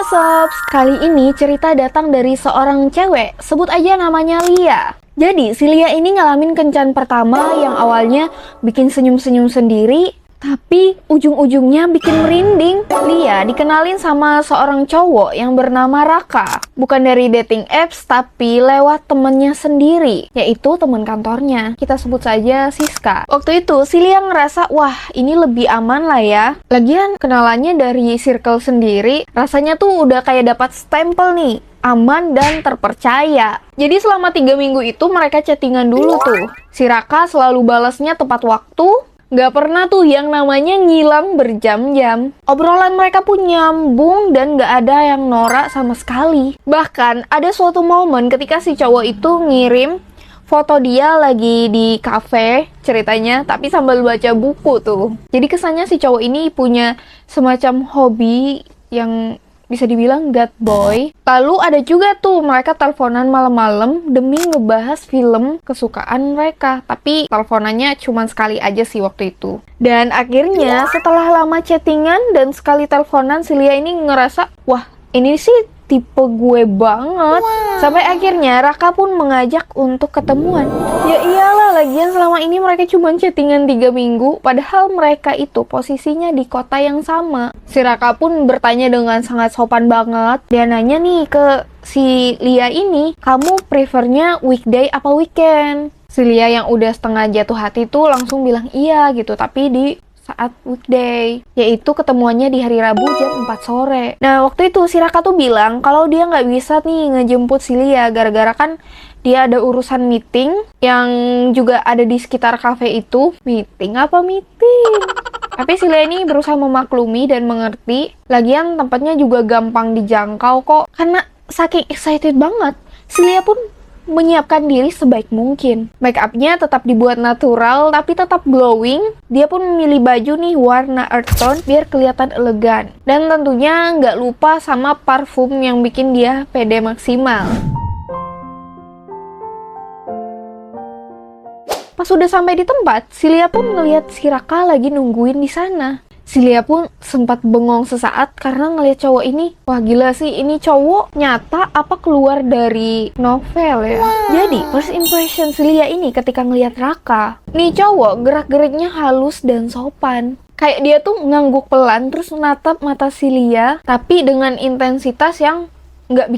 Sobs, kali ini cerita datang dari seorang cewek, sebut aja namanya Lia. Jadi, si Lia ini ngalamin kencan pertama yang awalnya bikin senyum-senyum sendiri, tapi ujung-ujungnya bikin merinding. Lia dikenalin sama seorang cowok yang bernama Raka. Bukan dari dating apps, tapi lewat temennya sendiri, yaitu teman kantornya. Kita sebut saja Siska. Waktu itu, si Lia ngerasa, wah ini lebih aman lah ya. Lagian kenalannya dari circle sendiri, rasanya tuh udah kayak dapat stempel nih. Aman dan terpercaya. Jadi selama 3 minggu itu mereka chattingan dulu tuh. Si Raka selalu balasnya tepat waktu. Gak pernah tuh yang namanya ngilang berjam-jam. Obrolan mereka pun nyambung dan gak ada yang norak sama sekali. Bahkan ada suatu momen ketika si cowok itu ngirim foto dia lagi di kafe ceritanya, tapi sambil baca buku tuh. Jadi kesannya si cowok ini punya semacam hobi yang bisa dibilang god boy. Lalu ada juga tuh mereka teleponan malam-malam demi ngebahas film kesukaan mereka. Tapi teleponannya cuma sekali aja sih waktu itu. Dan akhirnya setelah lama chattingan dan sekali teleponan, si Lia ini ngerasa, wah ini sih tipe gue banget. Sampai akhirnya Raka pun mengajak untuk ketemuan. Ya iyalah, lagian selama ini mereka cuma chattingan 3 minggu, padahal mereka itu posisinya di kota yang sama. Si Raka pun bertanya dengan sangat sopan banget. Dia nanya nih ke si Lia ini, kamu prefernya weekday apa weekend? Si Lia yang udah setengah jatuh hati tuh langsung bilang iya gitu, tapi di saat weekday, yaitu ketemuannya di hari Rabu jam 4 sore. Nah, waktu itu si Raka tuh bilang kalau dia nggak bisa nih ngejemput si Lia, gara-gara kan dia ada urusan meeting yang juga ada di sekitar cafe itu. Meeting apa meeting? Tapi si Lia ini berusaha memaklumi dan mengerti. Lagian tempatnya juga gampang dijangkau kok. Karena saking excited banget, si Lia pun menyiapkan diri sebaik mungkin. Make up-nya tetap dibuat natural, tapi tetap glowing. Dia pun memilih baju nih warna earth tone biar kelihatan elegan. Dan tentunya nggak lupa sama parfum yang bikin dia pede maksimal. Pas udah sampai di tempat, si Lia pun ngeliat si Raka lagi nungguin di sana. Si Lia pun sempat bengong sesaat karena ngeliat cowok ini. Wah gila sih, ini cowok nyata apa keluar dari novel ya? Jadi first impression si Lia ini ketika ngeliat Raka, nih cowok gerak-geriknya halus dan sopan. Kayak dia tuh ngangguk pelan terus natap mata si Lia, tapi dengan intensitas yang nggak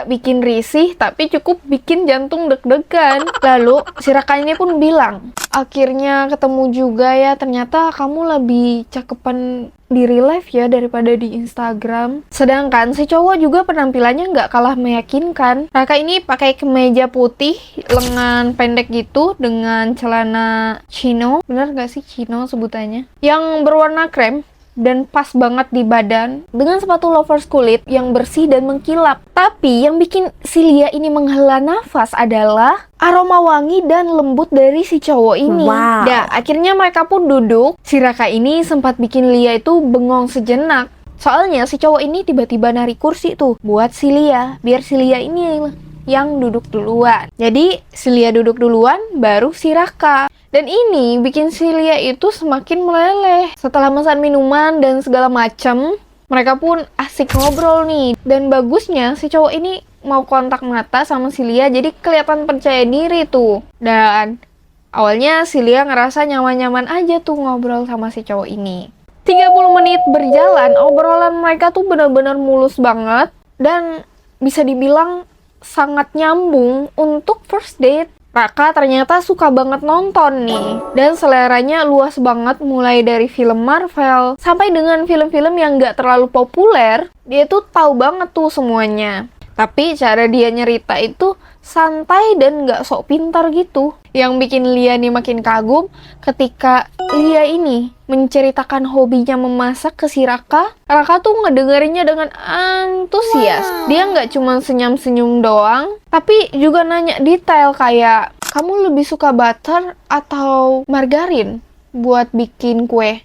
bikin risih, tapi cukup bikin jantung deg-degan. Lalu si Raka ini pun bilang, akhirnya ketemu juga ya, ternyata kamu lebih cakepan di real life ya daripada di Instagram. Sedangkan si cowok juga penampilannya nggak kalah meyakinkan. Raka ini pakai kemeja putih, lengan pendek gitu, dengan celana chino, bener nggak sih chino sebutannya? Yang berwarna krem dan pas banget di badan, dengan sepatu loafers kulit yang bersih dan mengkilap. Tapi yang bikin si Lia ini menghela nafas adalah aroma wangi dan lembut dari si cowok ini. Nah, akhirnya mereka pun duduk. Si Raka ini sempat bikin Lia itu bengong sejenak. Soalnya si cowok ini tiba-tiba narik kursi tuh buat si Lia, biar si Lia ini yang duduk duluan. Jadi si Lia duduk duluan, baru si Raka. Dan ini bikin si Lia itu semakin meleleh. Setelah pesan minuman dan segala macam, mereka pun asik ngobrol nih. Dan bagusnya si cowok ini mau kontak mata sama si Lia, jadi kelihatan percaya diri tuh. Dan awalnya si Lia ngerasa nyaman-nyaman aja tuh ngobrol sama si cowok ini. 30 menit berjalan, obrolan mereka tuh benar-benar mulus banget. Dan bisa dibilang sangat nyambung untuk first date. Raka ternyata suka banget nonton nih, dan seleranya luas banget, mulai dari film Marvel sampai dengan film-film yang gak terlalu populer. Dia tuh tahu banget tuh semuanya. Tapi cara dia nyerita itu santai dan gak sok pintar gitu. Yang bikin Lia nih makin kagum ketika Lia ini menceritakan hobinya memasak ke si Raka. Raka tuh ngedengerinnya dengan antusias. Dia nggak cuma senyum-senyum doang, tapi juga nanya detail kayak, kamu lebih suka butter atau margarin buat bikin kue?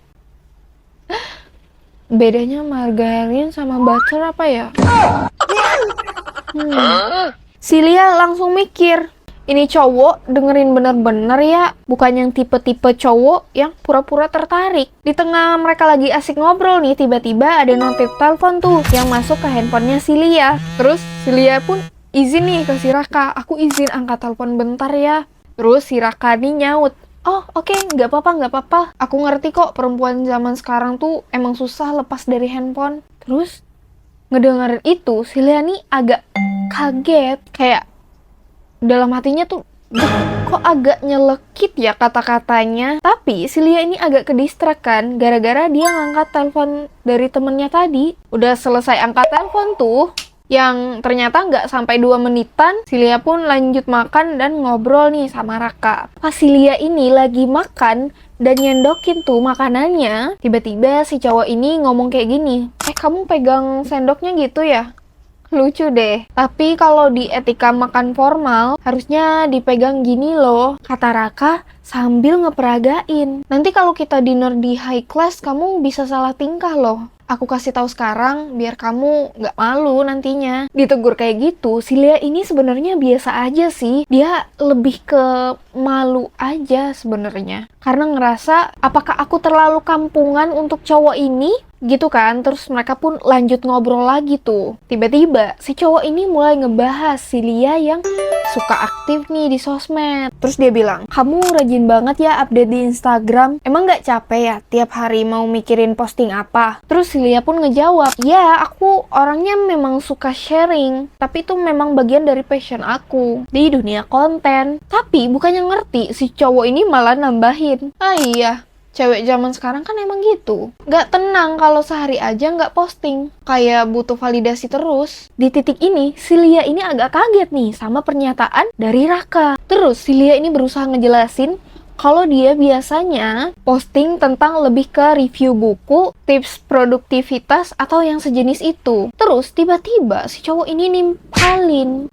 Bedanya margarin sama butter apa ya? Si Lia langsung mikir, Ini cowok dengerin bener-bener ya, bukan yang tipe-tipe cowok yang pura-pura tertarik. Di tengah mereka lagi asik ngobrol nih, tiba-tiba ada notif telepon tuh yang masuk ke handphonenya si Lia. Terus si Lia pun izin nih ke si Raka, aku izin angkat telepon bentar ya. Terus si Raka nih nyaut, oh oke, nggak apa-apa. Aku ngerti kok perempuan zaman sekarang tuh emang susah lepas dari handphone. Terus ngedengerin itu, si Lia nih agak kaget, kayak dalam hatinya tuh, kok agak nyelekit ya kata-katanya. Tapi si Lia ini agak kedistrak kan, gara-gara dia ngangkat telepon dari temennya tadi. Udah selesai angkat telepon tuh, yang ternyata nggak sampai 2 menitan, si Lia pun lanjut makan dan ngobrol nih sama Raka. Pas si Lia ini lagi makan dan nyendokin tuh makanannya, tiba-tiba si cowok ini ngomong kayak gini, kamu pegang sendoknya gitu ya? Lucu deh. Tapi kalau di etika makan formal, harusnya dipegang gini loh, kata Raka sambil ngeperagain. Nanti kalau kita dinner di high class, kamu bisa salah tingkah loh. Aku kasih tahu sekarang biar kamu nggak malu nantinya. Ditegur kayak gitu, si Lia ini sebenarnya biasa aja sih. Dia lebih ke malu aja sebenarnya. Karena ngerasa apakah aku terlalu kampungan untuk cowok ini? Gitu kan, terus mereka pun lanjut ngobrol lagi tuh. Tiba-tiba si cowok ini mulai ngebahas si Lia yang suka aktif nih di sosmed. Terus dia bilang, kamu rajin banget ya update di Instagram. Emang nggak capek ya tiap hari mau mikirin posting apa? Terus si Lia pun ngejawab, ya aku orangnya memang suka sharing, tapi itu memang bagian dari passion aku di dunia konten. Tapi bukannya ngerti, si cowok ini malah nambahin, ah iya, cewek zaman sekarang kan emang gitu. Gak tenang kalau sehari aja nggak posting. Kayak butuh validasi terus. Di titik ini, si Lia ini agak kaget nih sama pernyataan dari Raka. Terus si Lia ini berusaha ngejelasin kalau dia biasanya posting tentang lebih ke review buku, tips produktivitas, atau yang sejenis itu. Terus tiba-tiba si cowok ini nimpalin.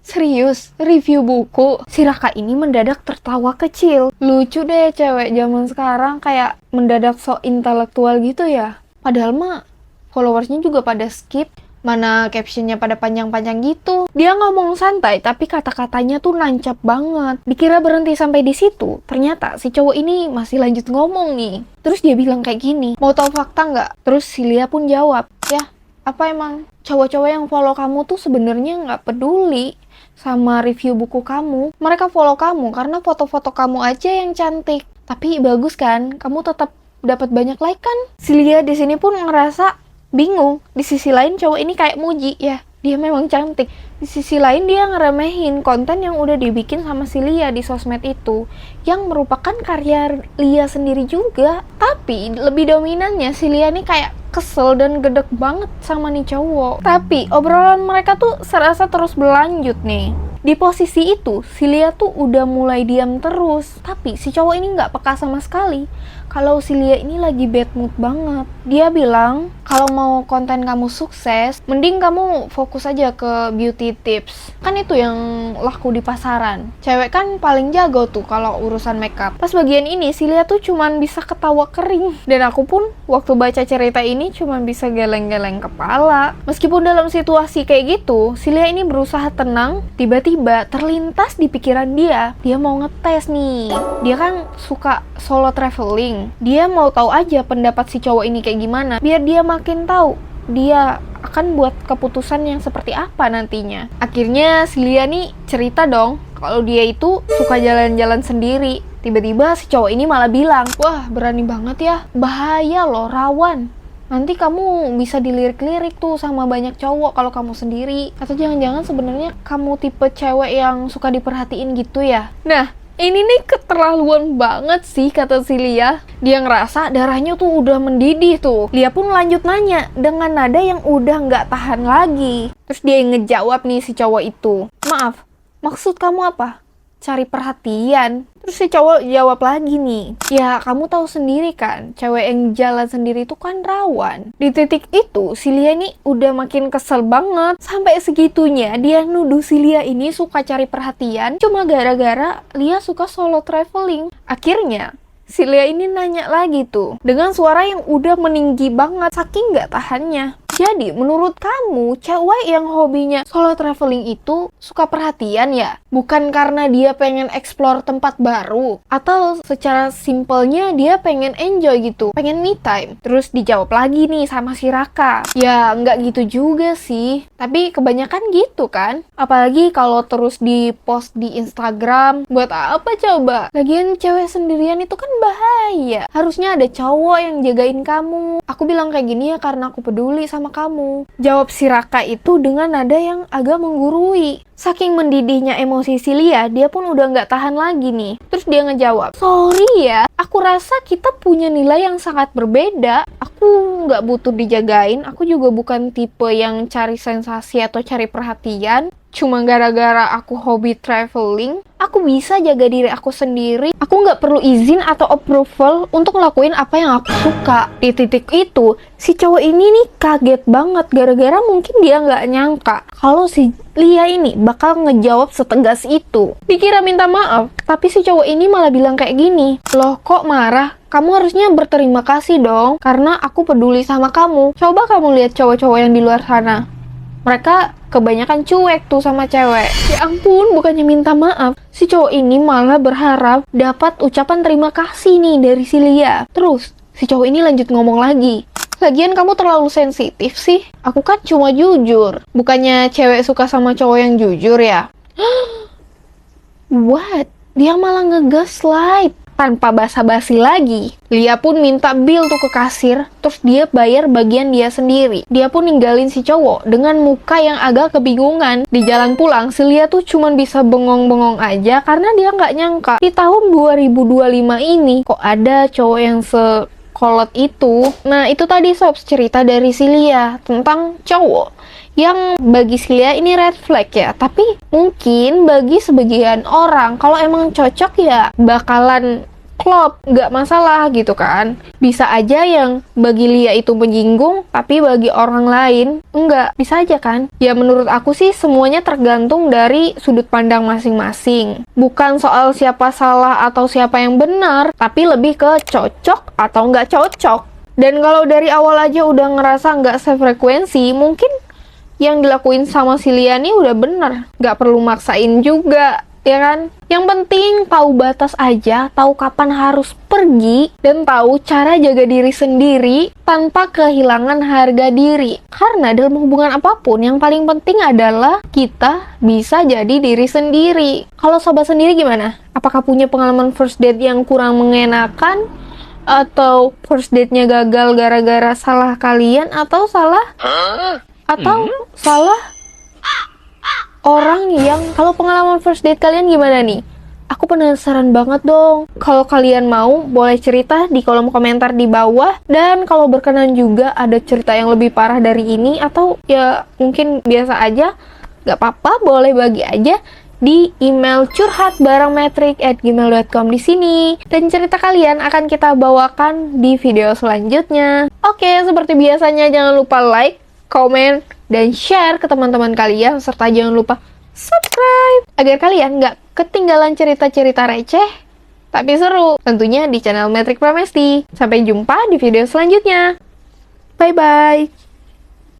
Serius, review buku? Si Raka ini mendadak tertawa kecil. Lucu deh cewek zaman sekarang kayak mendadak sok intelektual gitu ya. Padahal mah followersnya juga pada skip. Mana captionnya pada panjang-panjang gitu. Dia ngomong santai tapi kata-katanya tuh nancap banget. Dikira berhenti sampai di situ, ternyata si cowok ini masih lanjut ngomong nih. Terus dia bilang kayak gini, mau tahu fakta nggak? Terus si Lia pun jawab, ya apa emang cowok-cowok yang follow kamu tuh sebenarnya nggak peduli sama review buku kamu. Mereka follow kamu karena foto-foto kamu aja yang cantik. Tapi bagus kan, kamu tetap dapat banyak like kan? Si Lia di sini pun ngerasa bingung. Di sisi lain cowok ini kayak muji, ya dia memang cantik. Di sisi lain dia ngeremehin konten yang udah dibikin sama si Lia di sosmed itu, yang merupakan karya Lia sendiri juga. Tapi lebih dominannya si Lia nih kayak kesel dan gedek banget sama nih cowok. Tapi obrolan mereka tuh serasa terus berlanjut nih. Di posisi itu, si Lia tuh udah mulai diam terus. Tapi si cowok ini nggak peka sama sekali kalau si Lia ini lagi bad mood banget. Dia bilang, kalau mau konten kamu sukses, mending kamu fokus aja ke beauty tips. Kan itu yang laku di pasaran. Cewek kan paling jago tuh kalau urusan makeup. Pas bagian ini, si Lia tuh cuman bisa ketawa kering. Dan aku pun waktu baca cerita ini cuman bisa geleng-geleng kepala. Meskipun dalam situasi kayak gitu, si Lia ini berusaha tenang. Tiba-tiba terlintas di pikiran dia mau ngetes nih. Dia kan suka solo traveling. Dia mau tahu aja pendapat si cowok ini kayak gimana, biar dia makin tahu dia akan buat keputusan yang seperti apa nantinya. Akhirnya si Lia nih cerita dong kalau dia itu suka jalan-jalan sendiri. Tiba-tiba si cowok ini malah bilang, wah berani banget ya, bahaya loh, rawan. Nanti kamu bisa dilirik-lirik tuh sama banyak cowok kalau kamu sendiri. Atau jangan-jangan sebenarnya kamu tipe cewek yang suka diperhatiin gitu ya. Nah, ini nih keterlaluan banget sih kata si Lia. Dia ngerasa darahnya tuh udah mendidih tuh. Lia pun lanjut nanya dengan nada yang udah nggak tahan lagi. Terus dia ngejawab nih si cowok itu, maaf, maksud kamu apa? Cari perhatian. Terus si cowok jawab lagi nih, ya kamu tahu sendiri kan, cewek yang jalan sendiri itu kan rawan. Di titik itu, si Lia ini udah makin kesel banget. Sampai segitunya dia nuduh si Lia ini suka cari perhatian cuma gara-gara Lia suka solo traveling. Akhirnya si Lia ini nanya lagi tuh dengan suara yang udah meninggi banget saking nggak tahannya. Jadi, menurut kamu, cewek yang hobinya solo traveling itu suka perhatian ya? Bukan karena dia pengen explore tempat baru? Atau secara simpelnya dia pengen enjoy gitu, pengen me time? Terus dijawab lagi nih sama si Raka. Ya, nggak gitu juga sih. Tapi kebanyakan gitu kan? Apalagi kalau terus di post di Instagram. Buat apa coba? Lagian cewek sendirian itu kan bahaya. Harusnya ada cowok yang jagain kamu. Aku bilang kayak gini ya karena aku peduli sama kamu. Jawab si Raka itu dengan nada yang agak menggurui. Saking mendidihnya emosi si Lia, dia pun udah nggak tahan lagi nih. Terus dia ngejawab, sorry ya, aku rasa kita punya nilai yang sangat berbeda. Aku nggak butuh dijagain, aku juga bukan tipe yang cari sensasi atau cari perhatian. Cuma gara-gara aku hobi traveling, aku bisa jaga diri aku sendiri. Aku nggak perlu izin atau approval untuk ngelakuin apa yang aku suka. Di titik itu, si cowok ini nih kaget banget gara-gara mungkin dia nggak nyangka kalau si Lia ini bakal ngejawab setegas itu. Dikira minta maaf, tapi si cowok ini malah bilang kayak gini, loh kok marah? Kamu harusnya berterima kasih dong, karena aku peduli sama kamu. Coba kamu lihat cowok-cowok yang di luar sana. Mereka kebanyakan cuek tuh sama cewek. Ya ampun, bukannya minta maaf. Si cowok ini malah berharap dapat ucapan terima kasih nih dari si Lia. Terus, si cowok ini lanjut ngomong lagi. Lagian kamu terlalu sensitif sih. Aku kan cuma jujur. Bukannya cewek suka sama cowok yang jujur ya? What? Dia malah ngegaslight. Tanpa basa-basi lagi, Lia pun minta bill tuh ke kasir, terus dia bayar bagian dia sendiri. Dia pun ninggalin si cowok dengan muka yang agak kebingungan. Di jalan pulang, si Lia tuh cuman bisa bengong-bengong aja karena dia nggak nyangka di tahun 2025 ini kok ada cowok yang sekolot itu. Nah, itu tadi sob cerita dari si Lia tentang cowok yang bagi si Lia ini red flag ya, tapi mungkin bagi sebagian orang kalau emang cocok ya bakalan klop, nggak masalah gitu kan. Bisa aja yang bagi Lia itu menyinggung, tapi bagi orang lain enggak, bisa aja kan. Ya menurut aku sih semuanya tergantung dari sudut pandang masing-masing. Bukan soal siapa salah atau siapa yang benar, tapi lebih ke cocok atau nggak cocok. Dan kalau dari awal aja udah ngerasa nggak sefrekuensi, mungkin yang dilakuin sama si Lia nih udah bener. Nggak perlu maksain juga, ya kan? Yang penting tahu batas aja, tahu kapan harus pergi, dan tahu cara jaga diri sendiri tanpa kehilangan harga diri. Karena dalam hubungan apapun, yang paling penting adalah kita bisa jadi diri sendiri. Kalau sobat sendiri gimana? Apakah punya pengalaman first date yang kurang mengenakan? Atau first date-nya gagal gara-gara salah kalian? Atau salah orang yang... Kalau pengalaman first date kalian gimana nih? Aku penasaran banget dong. Kalau kalian mau, boleh cerita di kolom komentar di bawah. Dan kalau berkenan juga ada cerita yang lebih parah dari ini, atau ya mungkin biasa aja, gak apa-apa, boleh bagi aja di email curhatbarengmetrik@gmail.com di sini. Dan cerita kalian akan kita bawakan di video selanjutnya. Oke, seperti biasanya jangan lupa like, komen, dan share ke teman-teman kalian, serta jangan lupa subscribe agar kalian nggak ketinggalan cerita-cerita receh tapi seru tentunya di channel Metrik Pramesti. Sampai jumpa di video selanjutnya. Bye bye.